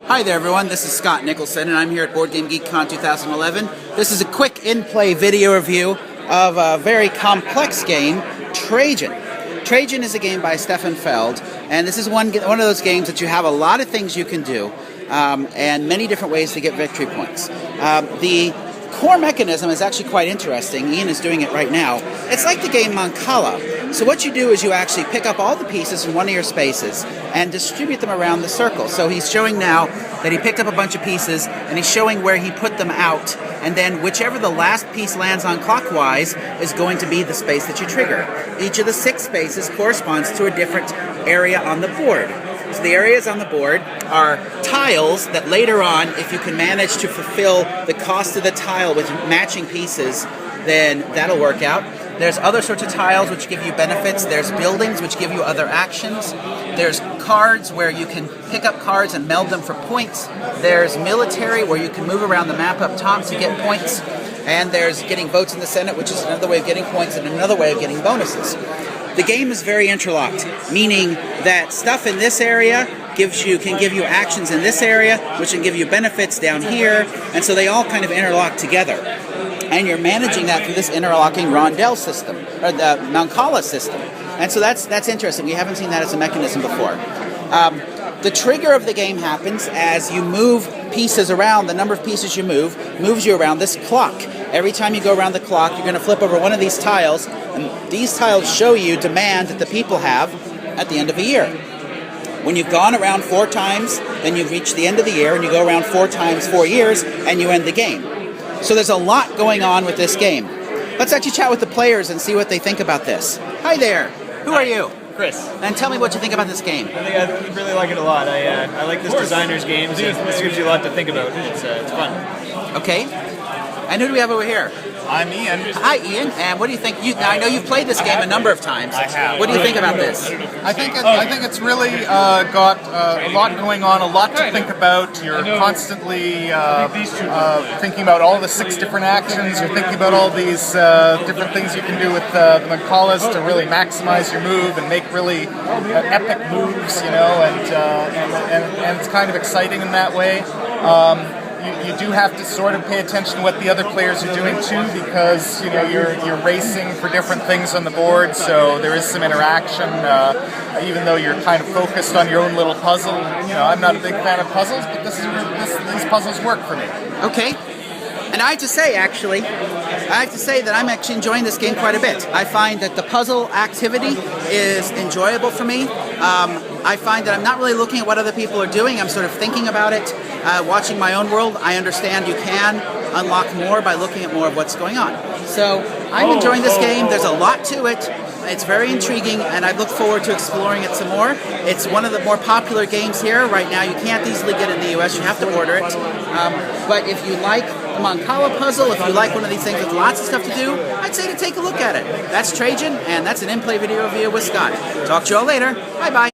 Hi there everyone, this is Scott Nicholson and I'm here at Board Game Geek Con 2011. This is a quick in-play video review of a very complex game, Trajan. Trajan is a game by Stefan Feld, and this is one of those games that you have a lot of things you can do and many different ways to get victory points. The core mechanism is actually quite interesting. Ian is doing it right now. It's like the game Mancala. So what you do is you actually pick up all the pieces from one of your spaces and distribute them around the circle. So he's showing now that he picked up a bunch of pieces and he's showing where he put them out, and then whichever the last piece lands on clockwise is going to be the space that you trigger. Each of the 6 spaces corresponds to a different area on the board. So the areas on the board are tiles that later on, if you can manage to fulfill the cost of the tile with matching pieces, then that'll work out. There's other sorts of tiles which give you benefits. There's buildings which give you other actions. There's cards where you can pick up cards and meld them for points. There's military where you can move around the map up top to get points. And there's getting votes in the Senate, which is another way of getting points and another way of getting bonuses. The game is very interlocked, meaning that stuff in this area can give you actions in this area, which can give you benefits down here, and so they all kind of interlock together. And you're managing that through this interlocking rondel system, or the Mancala system. And so that's interesting. We haven't seen that as a mechanism before. The trigger of the game happens as you move pieces around. The number of pieces you move moves you around this clock. Every time you go around the clock, you're going to flip over one of these tiles, and these tiles show you demand that the people have at the end of a year. When you've gone around 4 times, then you've reached the end of the year, and you go around 4 times 4 years, and you end the game. So there's a lot going on with this game. Let's actually chat with the players and see what they think about this. Hi there. Who are you? Chris. And tell me what you think about this game. I really like it a lot. I like this designer's games. This gives you a lot to think about. It's fun. Okay. And who do we have over here? I'm Ian. Hi, Ian. And what do you think? I know you've played this game a number of times. I have. What do you think about this? I think it's really got a lot going on, a lot to think about. You're constantly thinking about all the 6 different actions. You're thinking about all these different things you can do with the Mancalas to really maximize your move and make really epic moves, you know, and it's kind of exciting in that way. You do have to sort of pay attention to what the other players are doing too, because you know you're racing for different things on the board, so there is some interaction. Even though you're kind of focused on your own little puzzle, you know, I'm not a big fan of puzzles, but these puzzles work for me. Okay. And I have to say that I'm actually enjoying this game quite a bit. I find that the puzzle activity is enjoyable for me. I find that I'm not really looking at what other people are doing. I'm sort of thinking about it, watching my own world. I understand you can unlock more by looking at more of what's going on. So I'm enjoying this game. There's a lot to it. It's very intriguing, and I look forward to exploring it some more. It's one of the more popular games here right now. You can't easily get it in the US. You have to order it. But if you like the Mancala puzzle, if you like one of these things with lots of stuff to do, I'd say to take a look at it. That's Trajan, and that's an in-play video review with Scott. Talk to you all later. Bye-bye.